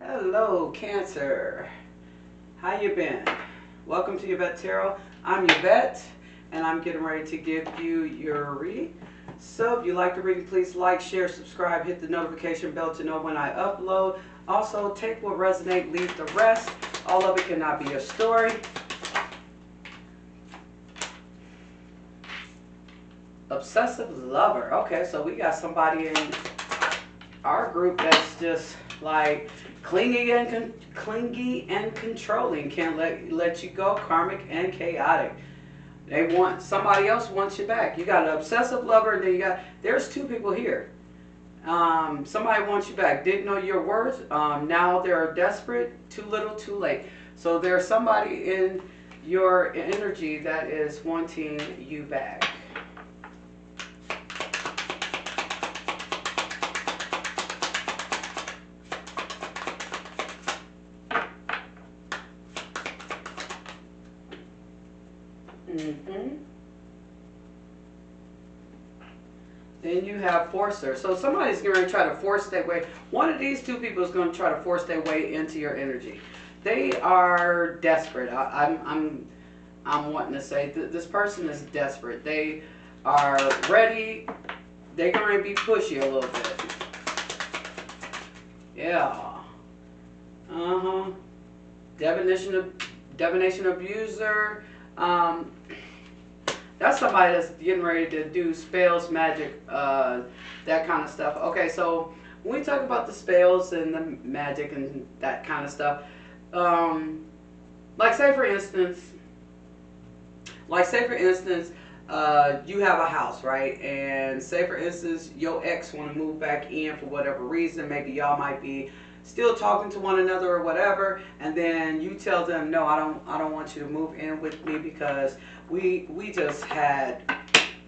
Hello, Cancer. How you been? Welcome to Yvette Tarot. I'm Yvette, and I'm getting ready to give you your reading. So if you like the reading, please like, share, subscribe, hit the notification bell to know when I upload. Also, take what resonates, leave the rest. All of it cannot be your story. Obsessive lover. Okay, so we got somebody in our group that's just like clingy and controlling, can't let you go, karmic and chaotic. They want somebody else wants you back. You got an obsessive lover, and then there's two people here. Somebody wants you back, didn't know your worth. Now they're desperate, too little, too late. So there's somebody in your energy that is wanting you back. Mm-hmm. Then you have forcer. So somebody's going to try to force their way. One of these two people is going to try to force their way into your energy. They are desperate. I'm wanting to say this person is desperate. They are ready. They're going to be pushy a little bit. Yeah. Uh-huh. Divination abuser. That's somebody that's getting ready to do spells, magic, that kind of stuff. Okay, so when we talk about the spells and the magic and that kind of stuff, like say for instance, you have a house, right? And say for instance, your ex want to move back in for whatever reason. Maybe y'all might be still talking to one another or whatever, and then you tell them, no, I don't want you to move in with me because we just had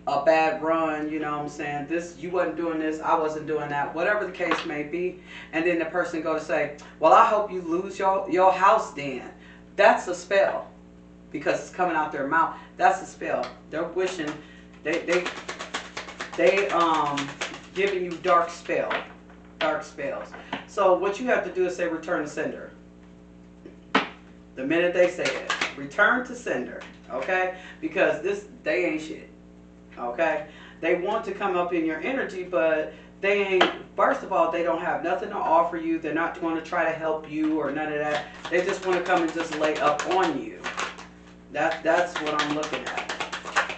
a bad run, you know what I'm saying? You wasn't doing this, I wasn't doing that, whatever the case may be. And then the person go to say, well, I hope you lose your house then. That's a spell because it's coming out their mouth. That's a spell. They're wishing, they giving you dark spells. So what you have to do is say return to sender. The minute they say it, return to sender, okay? Because they ain't shit, okay? They want to come up in your energy, but they ain't, first of all, they don't have nothing to offer you. They're not going to try to help you or none of that. They just want to come and just lay up on you. That's what I'm looking at.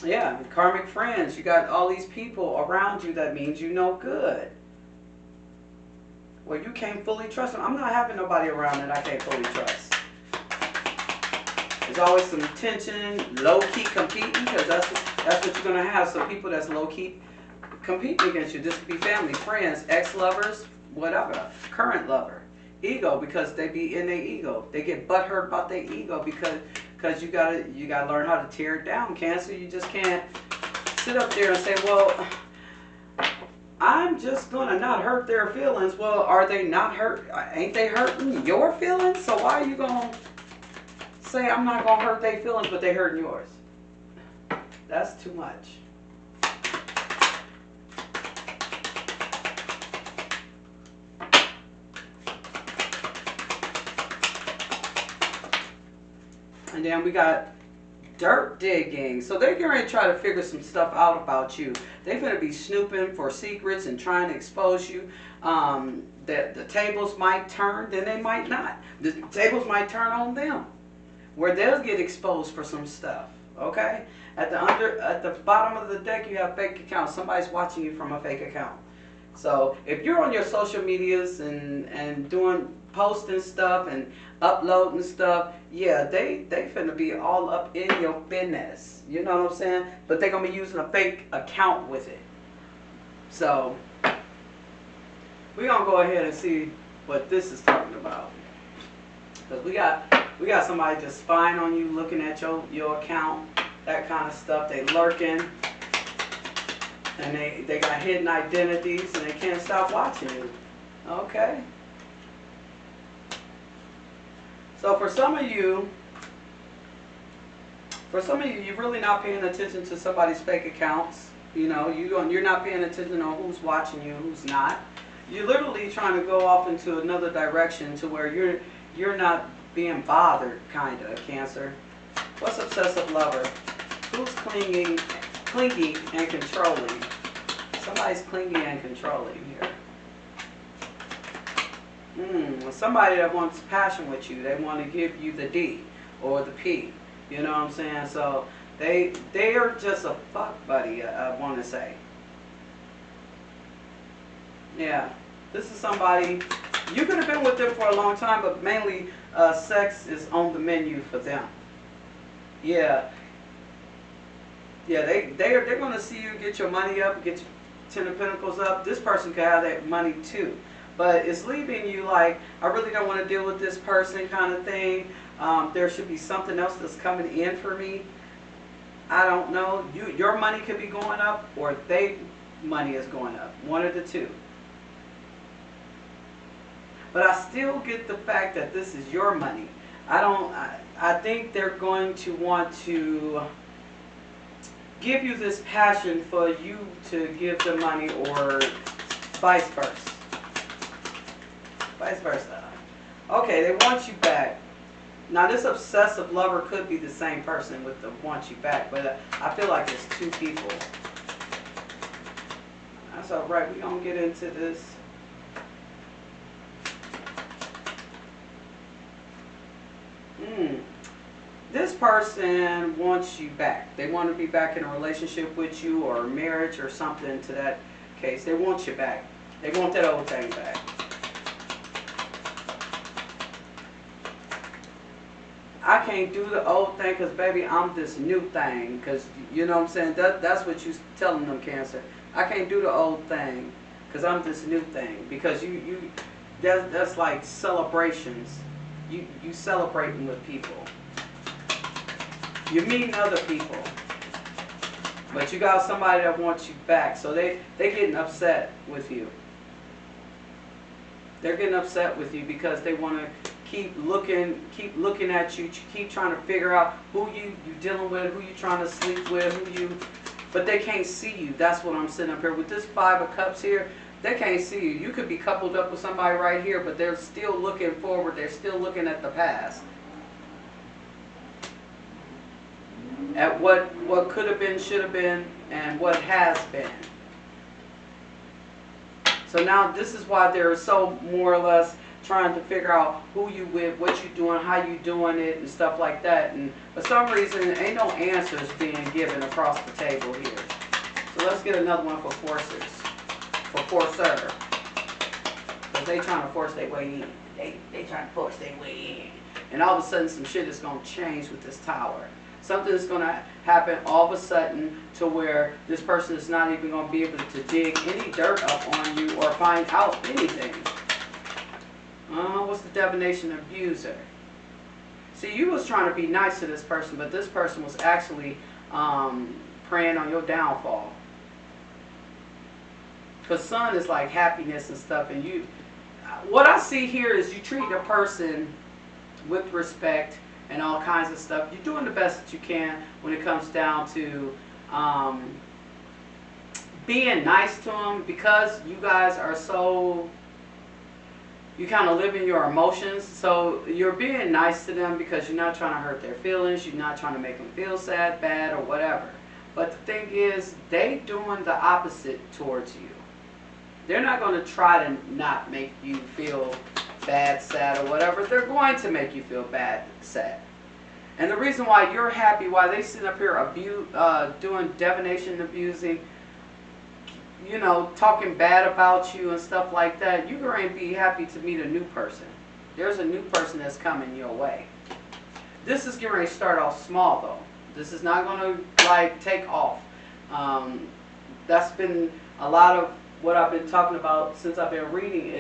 Yeah, karmic friends. You got all these people around you that means you no good. Well, you can't fully trust them. I'm not having nobody around that I can't fully trust. There's always some tension, low-key competing, because that's what you're going to have. Some people that's low-key competing against you. This could be family, friends, ex-lovers, whatever. Current lover. Ego, because they be in their ego. They get butthurt about their ego because you gotta learn how to tear it down, Cancer. You just can't sit up there and say, well, I'm just gonna not hurt their feelings. Well, are they not hurt? Ain't they hurting your feelings? So why are you gonna say I'm not gonna hurt their feelings, but they hurting yours? That's too much. And then we got dirt digging. So they're going to try to figure some stuff out about you. They're going to be snooping for secrets and trying to expose you. The tables might turn, then they might not. The tables might turn on them, where they'll get exposed for some stuff. Okay? At the bottom of the deck, you have fake accounts. Somebody's watching you from a fake account. So if you're on your social medias and doing posting stuff and uploading stuff, yeah, they finna be all up in your business. You know what I'm saying? But they're gonna be using a fake account with it. So we're gonna go ahead and see what this is talking about. Because we got somebody just spying on you, looking at your account, that kind of stuff. They lurking. And they got hidden identities and they can't stop watching you. Okay. So for some of you, you're really not paying attention to somebody's fake accounts. You know, you're not paying attention on who's watching you, who's not. You're literally trying to go off into another direction to where you're not being bothered, kinda, Cancer. What's obsessive lover? Who's clingy and controlling? Somebody's clingy and controlling here. Somebody that wants passion with you. They want to give you the D or the P. You know what I'm saying? So they are just a fuck buddy, I want to say. Yeah. This is somebody, you could have been with them for a long time, but mainly sex is on the menu for them. Yeah. Yeah, they're going to see you get your money up, get your Ten of Pentacles up. This person could have that money too. But it's leaving you like, I really don't want to deal with this person kind of thing. There should be something else that's coming in for me. I don't know. Your money could be going up or their money is going up. One of the two. But I still get the fact that this is your money. I think they're going to want to give you this passion for you to give them money or vice versa. Vice versa. Okay, they want you back. Now this obsessive lover could be the same person with the want you back, but I feel like it's two people. That's alright, we're going to get into this. This person wants you back. They want to be back in a relationship with you or a marriage or something to that case. They want you back. They want that old thing back. I can't do the old thing because, baby, I'm this new thing. Because, you know what I'm saying? That's what you're telling them, Cancer. I can't do the old thing because I'm this new thing. Because that's like celebrations. You celebrating with people. You're meeting other people. But you got somebody that wants you back. So they getting upset with you. They're getting upset with you because they want to keep looking at you, keep trying to figure out who you dealing with, who you trying to sleep with, but they can't see you. That's what I'm sitting up here with this Five of Cups here. They can't see you. You could be coupled up with somebody right here, but they're still looking forward. They're still looking at the past. At what could have been, should have been, and what has been. So now this is why they're so more or less trying to figure out who you with, what you doing, how you doing it, and stuff like that. And for some reason, ain't no answers being given across the table here. So let's get another one for forcers. For forcer. Because they trying to force their way in. They trying to force their way in. And all of a sudden some shit is going to change with this Tower. Something is going to happen all of a sudden to where this person is not even going to be able to dig any dirt up on you or find out anything. What's the divination abuser? See, you was trying to be nice to this person, but this person was actually preying on your downfall. Because sun is like happiness and stuff, and what I see here is you treat a person with respect and all kinds of stuff. You're doing the best that you can when it comes down to being nice to them, because you guys are so, you kind of live in your emotions. So you're being nice to them because you're not trying to hurt their feelings. You're not trying to make them feel sad, bad, or whatever. But the thing is, they doing the opposite towards you. They're not going to try to not make you feel bad, sad, or whatever. They're going to make you feel bad, sad. And the reason why you're happy, why they sit up here doing divination, abusing, you know, talking bad about you and stuff like that, you're going to be happy to meet a new person. There's a new person that's coming your way. This is getting ready to start off small, though. This is not going to, like, take off. That's been a lot of what I've been talking about since I've been reading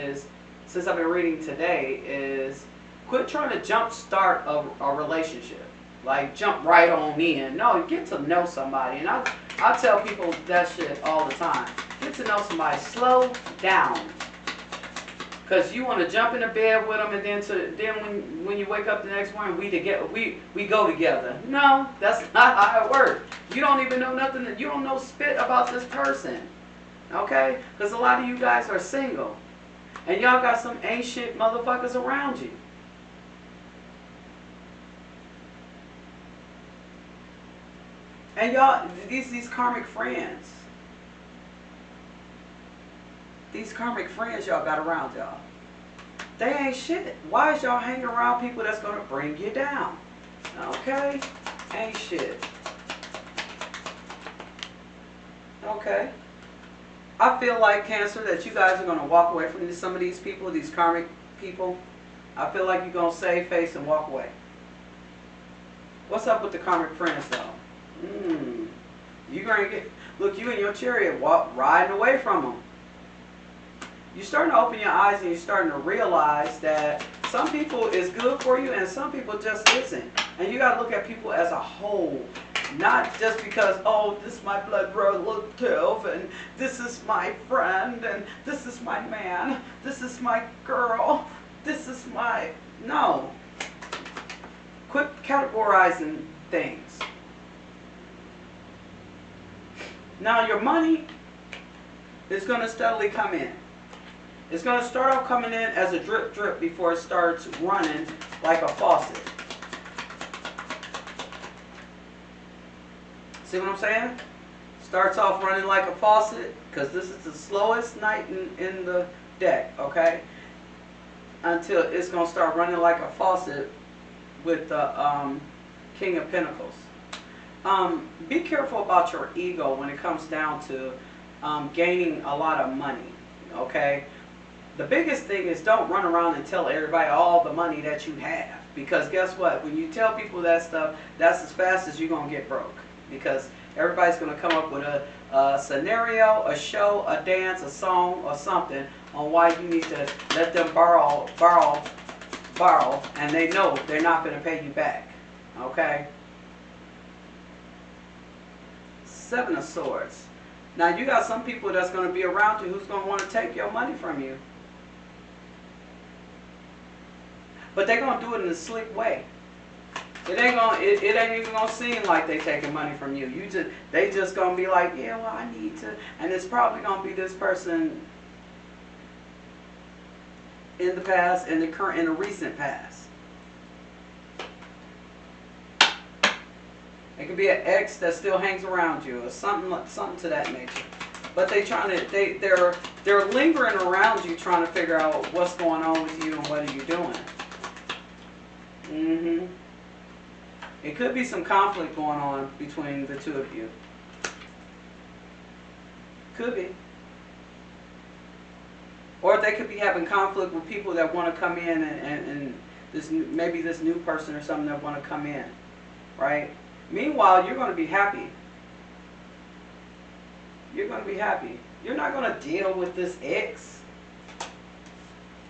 today is quit trying to jump start a relationship. Like jump right on in. No, get to know somebody. And I tell people that shit all the time. Get to know somebody. Slow down. Because you want to jump into bed with them and then when you wake up the next morning, we go together. No, that's not how it works. You don't even know nothing. You don't know spit about this person. Okay? Because a lot of you guys are single. And y'all got some ain't shit motherfuckers around you. And y'all, these karmic friends. These karmic friends y'all got around y'all. They ain't shit. Why is y'all hanging around people that's going to bring you down? Okay? Ain't shit. Okay? I feel like, Cancer, that you guys are going to walk away from some of these people, these karmic people. I feel like you're going to save face and walk away. What's up with the karmic friends, though? You're going to get... Look, you in your chariot riding away from them. You're starting to open your eyes and you're starting to realize that some people is good for you and some people just isn't. And you got to look at people as a whole. Not just because, oh, this is my blood brother, look tough, and this is my friend, and this is my man, this is my girl, this is my... No. Quit categorizing things. Now your money is going to steadily come in. It's going to start off coming in as a drip drip before it starts running like a faucet. See what I'm saying? Starts off running like a faucet because this is the slowest knight in the deck, okay? Until it's going to start running like a faucet with the King of Pentacles. Be careful about your ego when it comes down to gaining a lot of money, okay? The biggest thing is don't run around and tell everybody all the money that you have. Because guess what? When you tell people that stuff, that's as fast as you're going to get broke. Because everybody's going to come up with a scenario, a show, a dance, a song, or something on why you need to let them borrow, and they know they're not going to pay you back. Okay? Seven of Swords. Now you got some people that's going to be around you who's going to want to take your money from you. But they're going to do it in a slick way. It ain't even gonna seem like they taking money from you. They just gonna be like, yeah, well, I need to, and it's probably gonna be this person in the past, in the current, in the recent past. It could be an ex that still hangs around you, or something to that nature. But they're lingering around you, trying to figure out what's going on with you and what are you doing. It could be some conflict going on between the two of you. Could be. Or they could be having conflict with people that want to come in and maybe this new person or something that want to come in. Right? Meanwhile, you're going to be happy. You're going to be happy. You're not going to deal with this ex.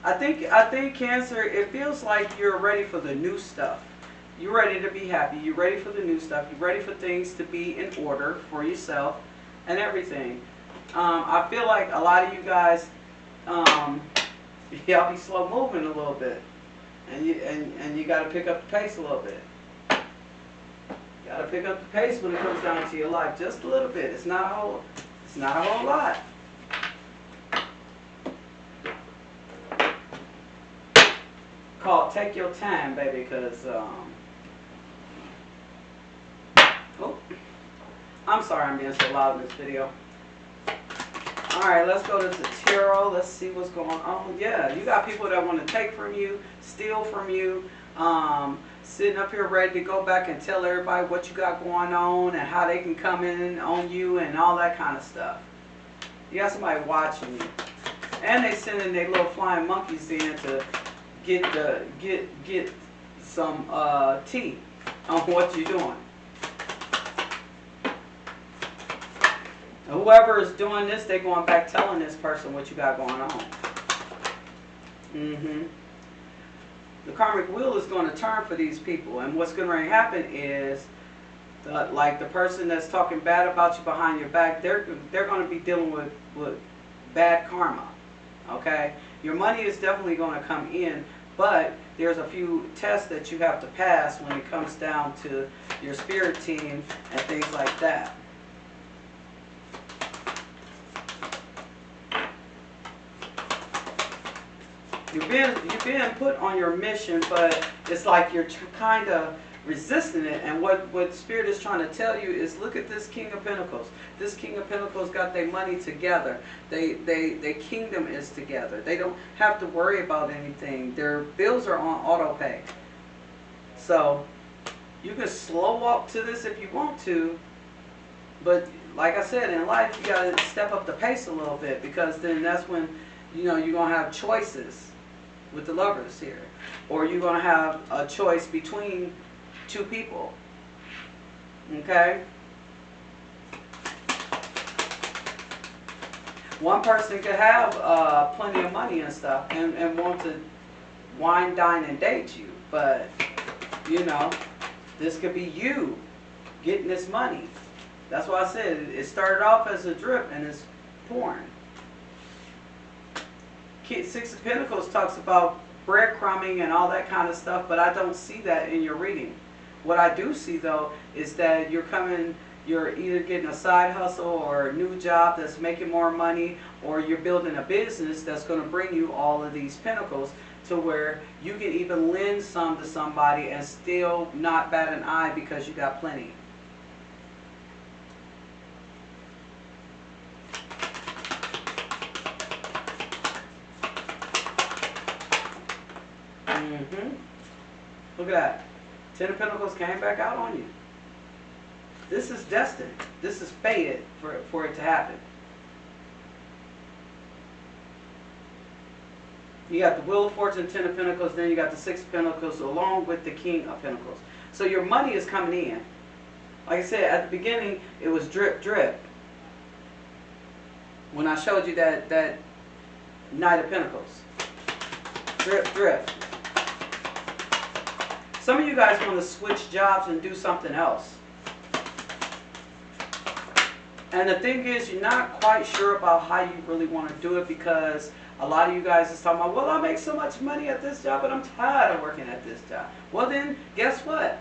I think Cancer, it feels like you're ready for the new stuff. You're ready to be happy. You're ready for the new stuff. You're ready for things to be in order for yourself and everything. I feel like a lot of you guys, y'all be slow moving a little bit, and you got to pick up the pace a little bit. You got to pick up the pace when it comes down to your life, just a little bit. It's not a whole lot. Take your time, baby, because oh, I'm sorry I'm being so loud in this video. Alright, let's go to the tarot. Let's see what's going on. Yeah, you got people that want to take from you, steal from you, sitting up here ready to go back and tell everybody what you got going on and how they can come in on you and all that kind of stuff. You got somebody watching you. And they sending their little flying monkeys in to get some tea on what you're doing. Whoever is doing this, they're going back telling this person what you got going on. The karmic wheel is going to turn for these people, and what's going to happen is, like the person that's talking bad about you behind your back, they're going to be dealing with bad karma. Okay, your money is definitely going to come in, but there's a few tests that you have to pass when it comes down to your spirit team and things like that. You're being put on your mission, but it's like you're kind of resisting it. And what Spirit is trying to tell you is, look at this King of Pentacles. This King of Pentacles got their money together. Their kingdom is together. They don't have to worry about anything. Their bills are on auto pay. So you can slow walk to this if you want to, but like I said, in life you got to step up the pace a little bit, because then that's when you're going to have choices with the Lovers here, or you're going to have a choice between two people. Okay? One person could have plenty of money and stuff and want to wine, dine, and date you, but this could be you getting this money. That's why I said it started off as a drip and it's pouring. Six of Pentacles talks about breadcrumbing and all that kind of stuff, but I don't see that in your reading. What I do see, though, is that you're either getting a side hustle or a new job that's making more money, or you're building a business that's going to bring you all of these pentacles, to where you can even lend some to somebody and still not bat an eye because you got plenty. Look at that. Ten of Pentacles came back out on you. This is destined. This is fated for it to happen. You got the Wheel of Fortune, Ten of Pentacles, then you got the Six of Pentacles along with the King of Pentacles. So your money is coming in. Like I said, at the beginning, it was drip, drip. When I showed you that Knight of Pentacles. Drip, drip. Some of you guys want to switch jobs and do something else. And the thing is, you're not quite sure about how you really want to do it, because a lot of you guys is talking about, well, I make so much money at this job, but I'm tired of working at this job. Well then, guess what?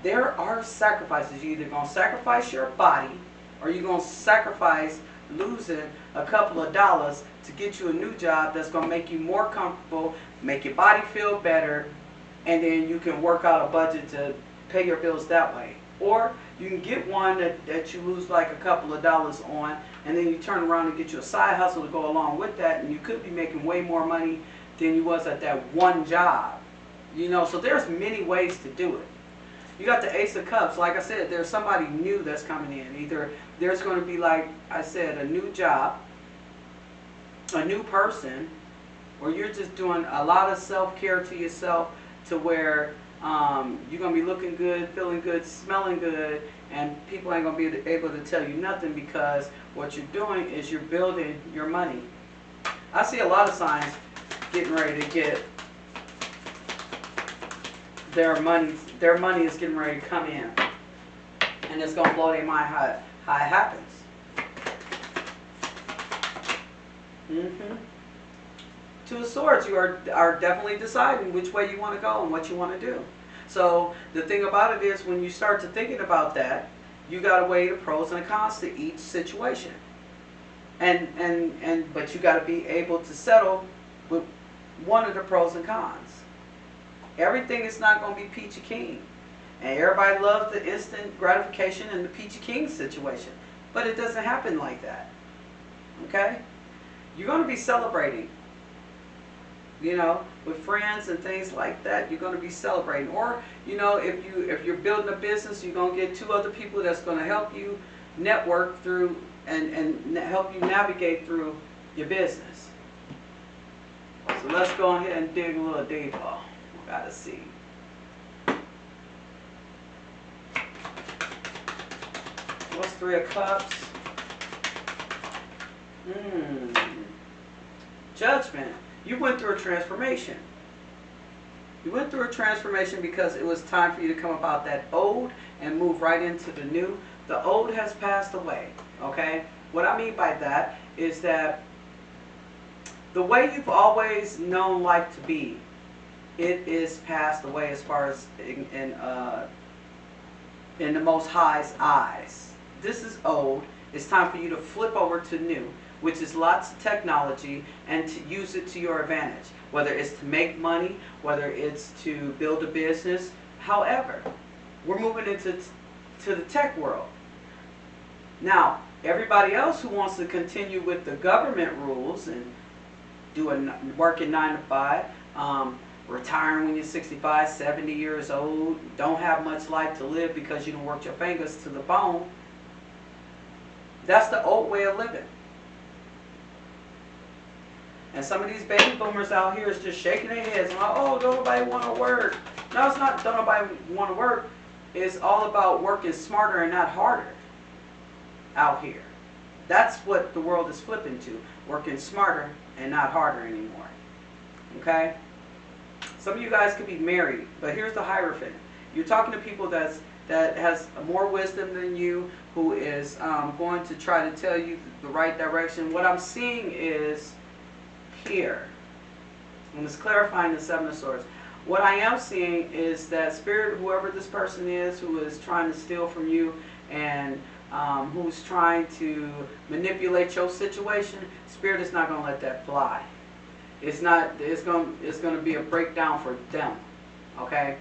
There are sacrifices. You're either going to sacrifice your body, or you're going to sacrifice losing a couple of dollars to get you a new job that's going to make you more comfortable, make your body feel better, and then you can work out a budget to pay your bills that way. Or you can get one that you lose like a couple of dollars on, and then you turn around and get you a side hustle to go along with that, and you could be making way more money than you was at that one job. So there's many ways to do it. You got the Ace of Cups. Like I said, there's somebody new that's coming in. Either there's going to be, like I said, a new job, a new person, or you're just doing a lot of self-care to yourself, to where you're going to be looking good, feeling good, smelling good, and people ain't going to be able to tell you nothing, because what you're doing is you're building your money. I see a lot of signs getting ready to get their money is getting ready to come in, and it's going to blow their mind how it happens. Two of Swords, you are definitely deciding which way you want to go and what you want to do. So the thing about it is, when you start to thinking about that, you got to weigh the pros and the cons to each situation, but you got to be able to settle with one of the pros and cons. Everything is not going to be peachy keen, and everybody loves the instant gratification in the peachy keen situation, but it doesn't happen like that. Okay, you're going to be celebrating. With friends and things like that, you're going to be celebrating. Or, if you're building a business, you're going to get two other people that's going to help you network through and help you navigate through your business. So let's go ahead and dig a little deeper. We got to see. What's Three of Cups? Judgment. You went through a transformation. You went through a transformation because it was time for you to come about that old and move right into the new. The old has passed away, okay? What I mean by that is that the way you've always known life to be, it is passed away as far as in the Most High's eyes. This is old. It's time for you to flip over to new. which is lots of technology, and to use it to your advantage. Whether it's to make money, whether it's to build a business, however, we're moving into the tech world. Now, everybody else who wants to continue with the government rules and working 9 to 5, retiring when you're 65, 70 years old, don't have much life to live because you don't work your fingers to the bone. That's the old way of living. And some of these baby boomers out here is just shaking their heads and like, oh, don't nobody want to work. No, it's not don't nobody want to work. It's all about working smarter and not harder out here. That's what the world is flipping to. Working smarter and not harder anymore. Okay? Some of you guys could be married, but here's the Hierophant. You're talking to people that has more wisdom than you, who is going to try to tell you the right direction. What I'm seeing is here, and it's clarifying the Seven of Swords. What I am seeing is that Spirit, whoever this person is who is trying to steal from you and who's trying to manipulate your situation, Spirit is not going to let that fly. It's not. It's going to be a breakdown for them. Okay,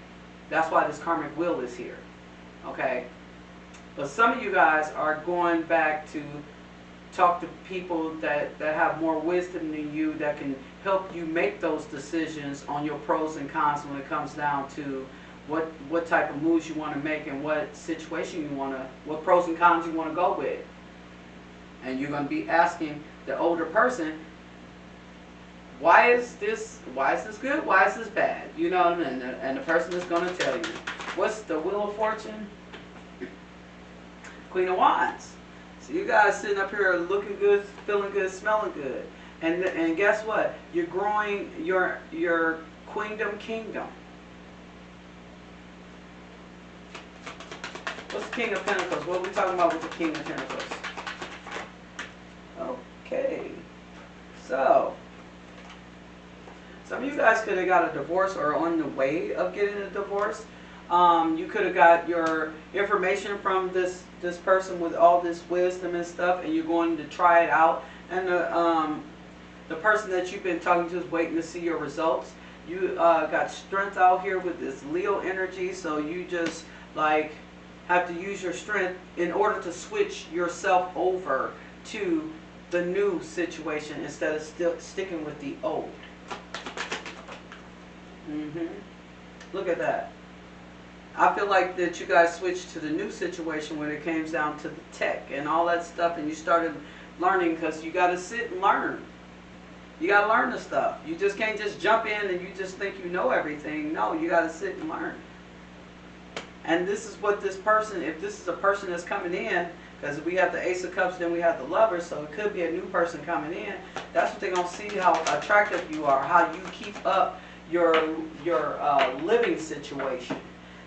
that's why this karmic wheel is here. Okay, but some of you guys are going back to talk to people that have more wisdom than you, that can help you make those decisions on your pros and cons when it comes down to what type of moves you want to make and what situation you want to, what pros and cons you want to go with. And you're going to be asking the older person, why is this good? Why is this bad? You know what I mean? And the person is going to tell you. What's the Wheel of Fortune? Queen of Wands. So you guys sitting up here looking good, feeling good, smelling good. And guess what? You're growing your kingdom. What's the King of Pentacles? What are we talking about with the King of Pentacles? Okay. So, some of you guys could have got a divorce or on the way of getting a divorce. You could have got your information from this person with all this wisdom and stuff, and you're going to try it out. And the person that you've been talking to is waiting to see your results. You got strength out here with this Leo energy, so you just like have to use your strength in order to switch yourself over to the new situation instead of still sticking with the old. Look at that. I feel like that you guys switched to the new situation when it came down to the tech and all that stuff, and you started learning, because you got to sit and learn. You got to learn the stuff. You just can't just jump in and you just think you know everything. No, you got to sit and learn. And this is what this person, if this is a person that's coming in, because we have the Ace of Cups, then we have the Lovers, so it could be a new person coming in. That's what they're going to see, how attractive you are, how you keep up your living situation.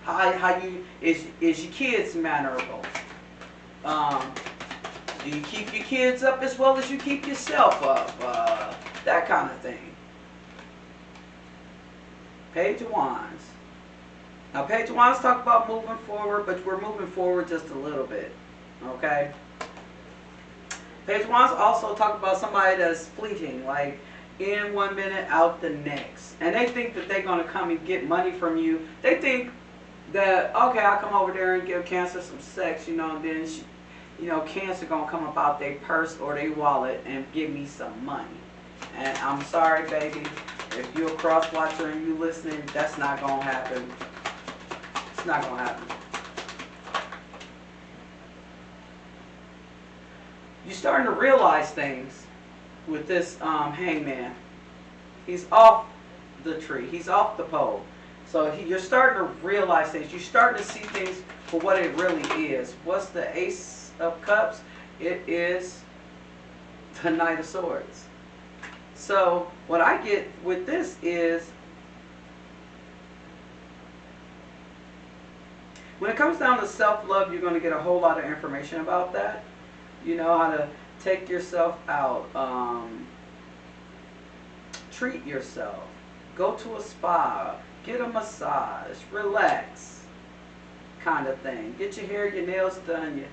How you is your kids mannerable? Do you keep your kids up as well as you keep yourself up? That kind of thing. Page of Wands. Now, Page of Wands talk about moving forward, but we're moving forward just a little bit. Okay. Page of Wands also talk about somebody that's fleeting, like in 1 minute, out the next, and they think that they're going to come and get money from you. They think that, okay, I'll come over there and give Cancer some sex, you know, and then she, you know, Cancer gonna come about their purse or their wallet and give me some money. And I'm sorry, baby, if you're a cross watcher and you listening, that's not gonna happen. It's not gonna happen. You're starting to realize things with this hangman. He's off the tree. He's off the pole. So you're starting to realize things. You're starting to see things for what it really is. What's the Ace of Cups? It is the Knight of Swords. So what I get with this is, when it comes down to self-love, you're going to get a whole lot of information about that. You know how to take yourself out, treat yourself, go to a spa, get a massage, relax, kind of thing. Get your hair, your nails done,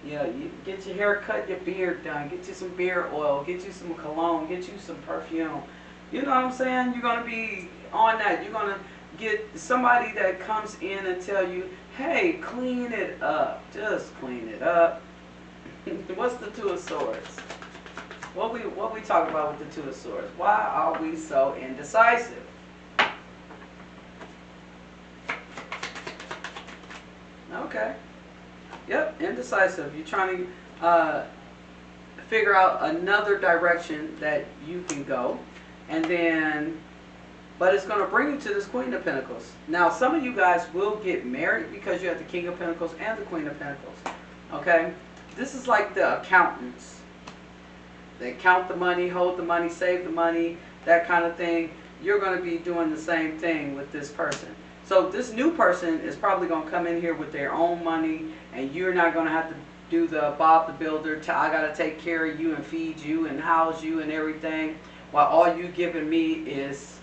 Yeah, you get your hair cut, your beard done, get you some beard oil, get you some cologne, get you some perfume. You know what I'm saying? You're gonna be on that. You're gonna get somebody that comes in and tell you, hey, clean it up. Just clean it up. What's the Two of Swords? What we talk about with the Two of Swords? Why are we so indecisive? Okay. Yep, indecisive. You're trying to figure out another direction that you can go, and then, but it's going to bring you to this Queen of Pentacles. Now, some of you guys will get married because you have the King of Pentacles and the Queen of Pentacles. Okay, this is like the accountants. They count the money, hold the money, save the money, that kind of thing. You're going to be doing the same thing with this person. So this new person is probably going to come in here with their own money, and you're not going to have to do the Bob the Builder, I got to take care of you and feed you and house you and everything, while all you giving me is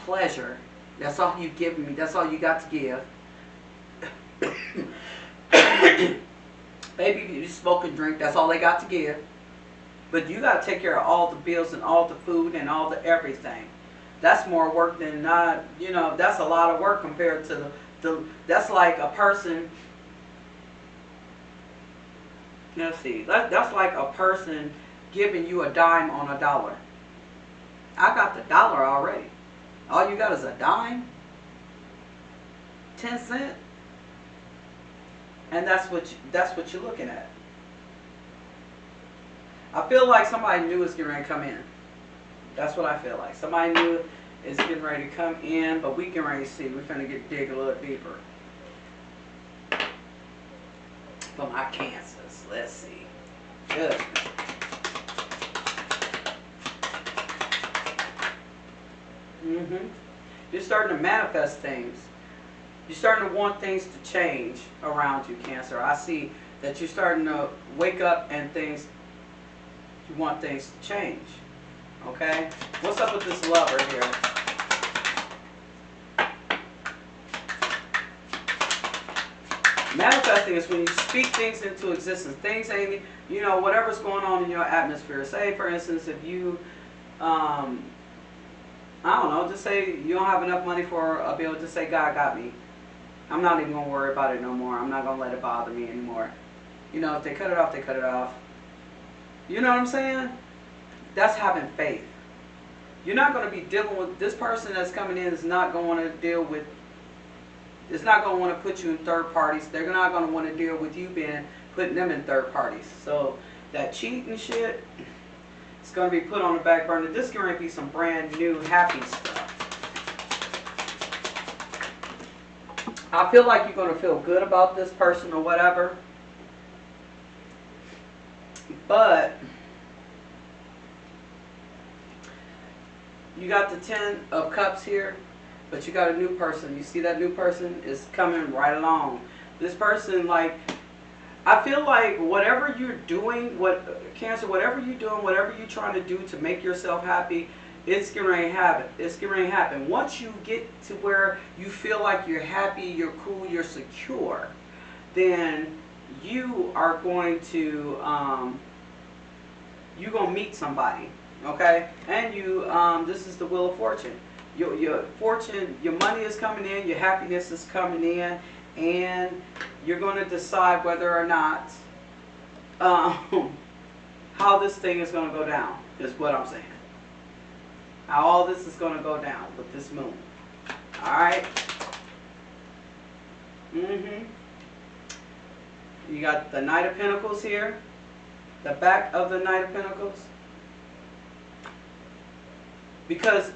pleasure. That's all you giving me. That's all you got to give. Maybe you smoke and drink. That's all they got to give. But you got to take care of all the bills and all the food and all the everything. That's more work than not, you know, that's a lot of work compared to that's like a person, let's see, that's like a person giving you a dime on a dollar. I got the dollar already. All you got is a dime, 10 cents, and that's what you're looking at. I feel like somebody new is getting ready to come in. That's what I feel like. Somebody new is getting ready to come in, but we getting ready to see. We're finna dig a little deeper. For my Cancers, let's see. Judgment. You're starting to manifest things. You're starting to want things to change around you, Cancer. I see that you're starting to wake up and you want things to change. Okay? What's up with this lover here? Manifesting is when you speak things into existence. Things ain't, you know, whatever's going on in your atmosphere. Say, for instance, if you, I don't know, just say you don't have enough money for a bill, just say, God got me. I'm not even going to worry about it no more. I'm not going to let it bother me anymore. You know, if they cut it off, they cut it off. You know what I'm saying? That's having faith. You're not going to be dealing with, this person that's coming in is not going to want to deal with, it's not going to want to put you in third parties. They're not going to want to deal with you putting them in third parties. So that cheating shit, it's going to be put on the back burner. This is going to be some brand new happy stuff. I feel like you're going to feel good about this person or whatever. But you got the 10 of Cups here, but you got a new person. You see that new person is coming right along. This person, like, I feel like whatever you're doing, Cancer, whatever you're doing, whatever you're trying to do to make yourself happy, it's going to happen. It's going to happen. Once you get to where you feel like you're happy, you're cool, you're secure, then you are going to, you're going to meet somebody, okay? And you, this is the Wheel of Fortune. Your fortune, your money is coming in, your happiness is coming in, and you're going to decide whether or not, how this thing is going to go down, is what I'm saying. How all this is going to go down with this moon. Alright? You got the Knight of Pentacles here. The back of the Knight of Pentacles. Because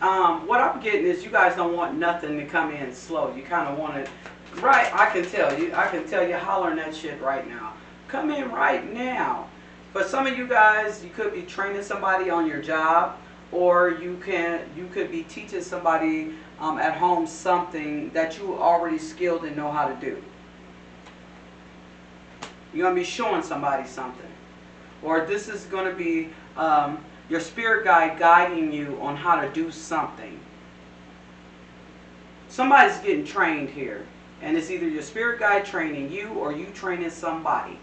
what I'm getting is you guys don't want nothing to come in slow. You kind of want it right. I can tell you hollering that shit right now. Come in right now. For some of you guys, you could be training somebody on your job, or you could be teaching somebody at home something that you already skilled and know how to do. You're going to be showing somebody something. Or this is going to be your spirit guide guiding you on how to do something. Somebody's getting trained here. And it's either your spirit guide training you or you training somebody.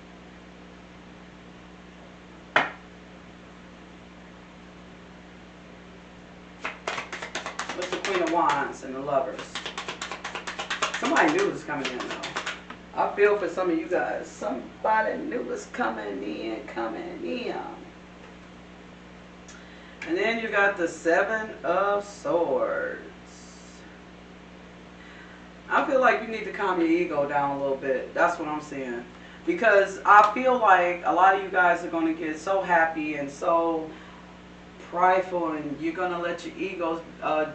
What's the Queen of Wands and the Lovers? Somebody knew was coming in though. I feel for some of you guys. Somebody knew was coming in, coming in. And then you got the Seven of Swords. I feel like you need to calm your ego down a little bit. That's what I'm saying. Because I feel like a lot of you guys are going to get so happy and so prideful, and you're going to let your egos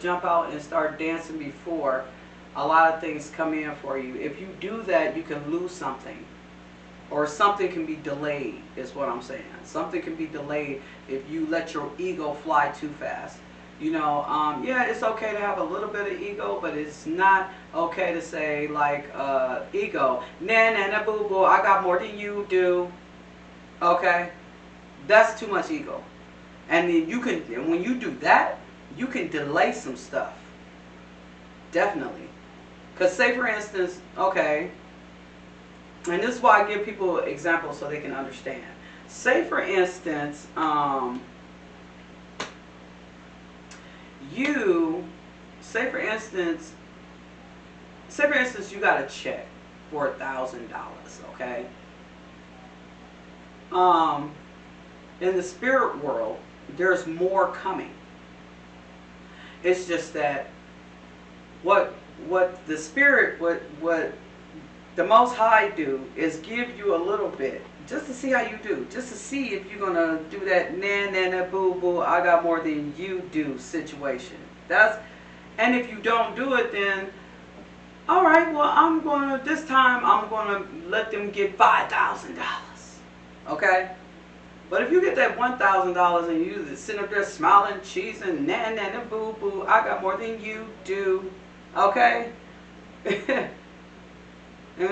jump out and start dancing before a lot of things come in for you. If you do that, you can lose something. Or something can be delayed, is what I'm saying. Something can be delayed if you let your ego fly too fast. You know, yeah, it's okay to have a little bit of ego, but it's not okay to say, like, ego, nah, boo, boo, I got more than you do. Okay? That's too much ego. And then you can, and when you do that, you can delay some stuff. Definitely. Because say, for instance, okay, and this is why I give people examples so they can understand. Say, for instance, say for instance, you got a check for $1,000, okay? In the spirit world, there's more coming. It's just that what the spirit, what the Most High do is give you a little bit, just to see how you do, just to see if you're gonna do that nah, boo, boo, I got more than you do situation. And if you don't do it, then all right, well, this time I'm gonna let them get $5,000, okay? But if you get that $1,000 and you just sitting up there smiling, cheesing, nah, boo, boo, I got more than you do, okay? And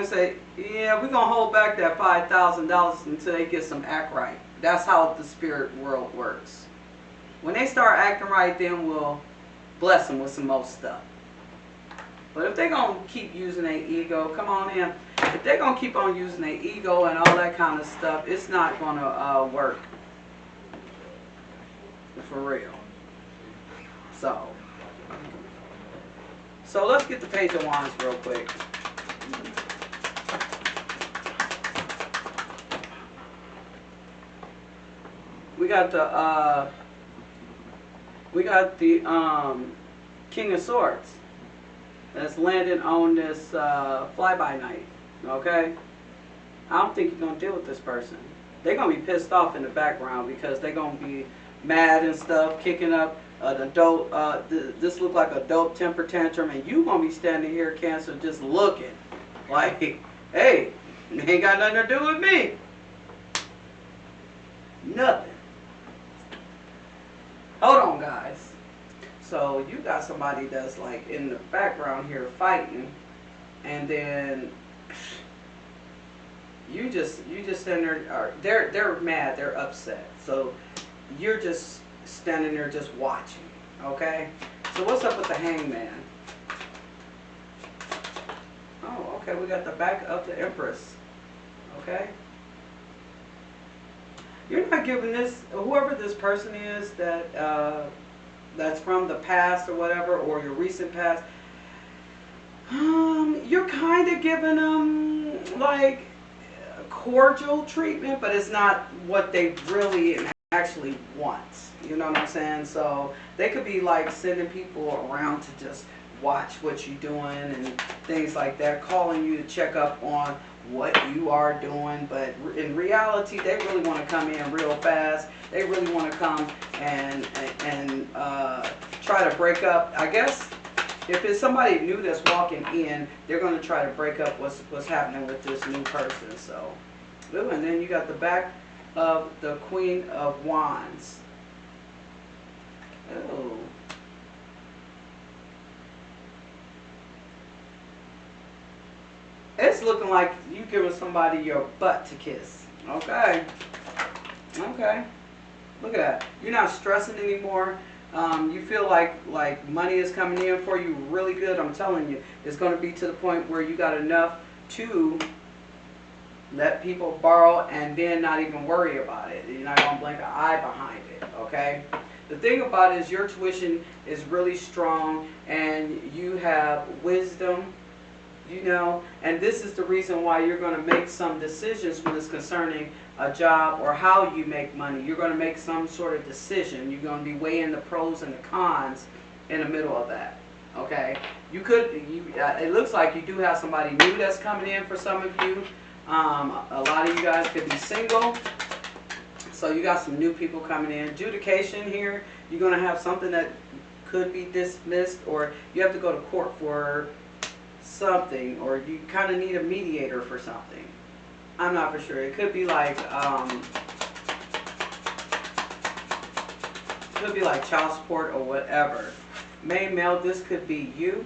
say, yeah, we're going to hold back that $5,000 until they get some act right. That's how the spirit world works. When they start acting right, then we'll bless them with some more stuff. But if they're going to keep using their ego, come on in. If they're going to keep on using their ego and all that kind of stuff, it's not going to work. For real. So let's get the Page of Wands real quick. We got the King of Swords that's landing on this fly-by night. Okay, I don't think you're gonna deal with this person. They're gonna be pissed off in the background because they're gonna be mad and stuff, kicking up an adult. This look like adult temper tantrum, and you gonna be standing here, Cancer, just looking like, hey, it ain't got nothing to do with me. Nothing. Hold on, guys. So you got somebody that's like in the background here fighting, and then you just stand there. They're mad. They're upset. So you're just standing there just watching. Okay. So what's up with the Hangman? Oh, okay. We got the back of the Empress. Okay. You're not giving this, whoever this person is that that's from the past or whatever, or your recent past, you're kind of giving them like cordial treatment, but it's not what they really and actually want. You know what I'm saying? So they could be like sending people around to just watch what you're doing and things like that, calling you to check up on what you are doing, but in reality they really want to come in real fast. They really want to come and try to break up. I guess if it's somebody new that's walking in, they're going to try to break up what's happening with this new person. So, ooh, and then you got the back of the Queen of Wands. Oh. It's looking like you giving somebody your butt to kiss. Okay. Okay. Look at that. You're not stressing anymore. You feel like money is coming in for you really good. I'm telling you, it's going to be to the point where you got enough to let people borrow and then not even worry about it. You're not going to blink an eye behind it. Okay. The thing about it is your tuition is really strong and you have wisdom, you know, and this is the reason why you're going to make some decisions when it's concerning a job or how you make money. You're going to make some sort of decision. You're going to be weighing the pros and the cons in the middle of that. Okay, it looks like you do have somebody new that's coming in for some of you. A lot of you guys could be single. So you got some new people coming in. Adjudication here, you're going to have something that could be dismissed, or you have to go to court for something, or you kind of need a mediator for something. I'm not for sure. It could be like child support or whatever. Main male, this could be you,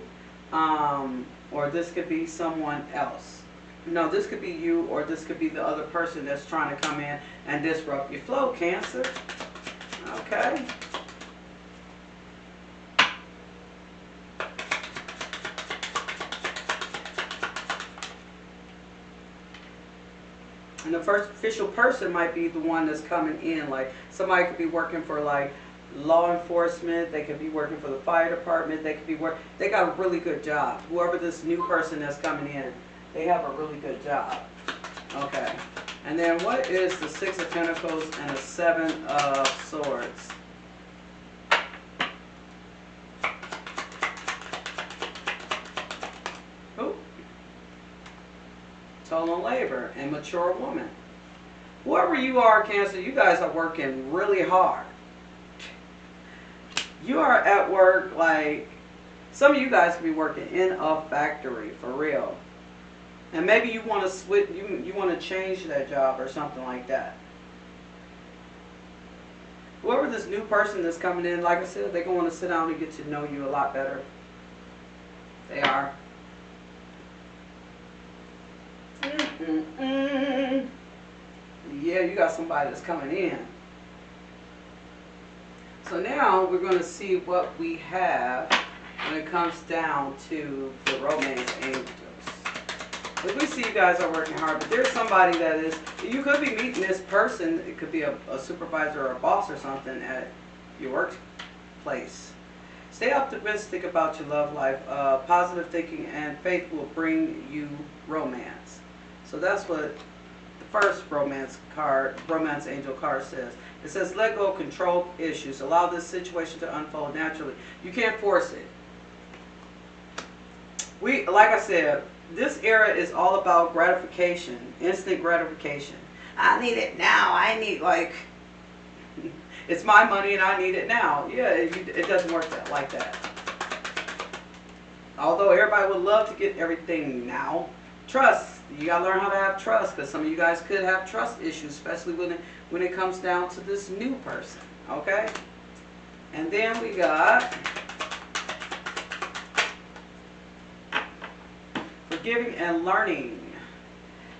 or this could be someone else. No, this could be you, or this could be the other person that's trying to come in and disrupt your flow, Cancer. Okay. And the first official person might be the one that's coming in. Like somebody could be working for like law enforcement. They could be working for the fire department. They could be they got a really good job. Whoever this new person that's coming in, they have a really good job. Okay. And then what is the Six of Pentacles and the Seven of Swords? Ooh. Total labor and mature woman. Whoever you are, Cancer, you guys are working really hard. You are at work like, some of you guys could be working in a factory, for real. And maybe you want to switch, you want to change that job or something like that. Whoever this new person that's coming in, like I said, they're going to sit down and get to know you a lot better. They are. Yeah, you got somebody that's coming in. So now we're going to see what we have when it comes down to the romance angels. As we see, you guys are working hard, but there's somebody that is, you could be meeting this person. It could be a supervisor or a boss or something at your workplace. Stay optimistic about your love life. Positive thinking and faith will bring you romance. So that's what the first romance angel card says. It says, let go of control issues. Allow this situation to unfold naturally. You can't force it. Like I said, this era is all about gratification, instant gratification. I need it now. I need, like, it's my money and I need it now. Yeah, it doesn't work like that. Although everybody would love to get everything now. Trust. You got to learn how to have trust, because some of you guys could have trust issues, especially when it comes down to this new person. Okay? And then we got forgiving and learning.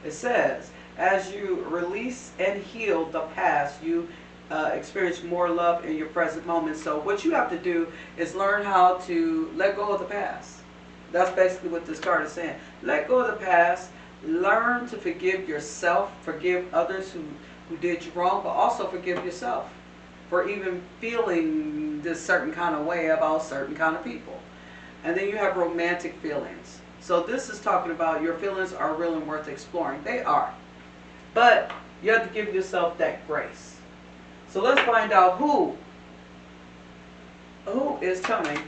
It says, as you release and heal the past, you experience more love in your present moment. So what you have to do is learn how to let go of the past. That's basically what this card is saying. Let go of the past. Learn to forgive yourself. Forgive others who did you wrong, but also forgive yourself for even feeling this certain kind of way about certain kind of people. And then you have romantic feelings. So this is talking about your feelings are real and worth exploring. They are. But you have to give yourself that grace. So let's find out who is coming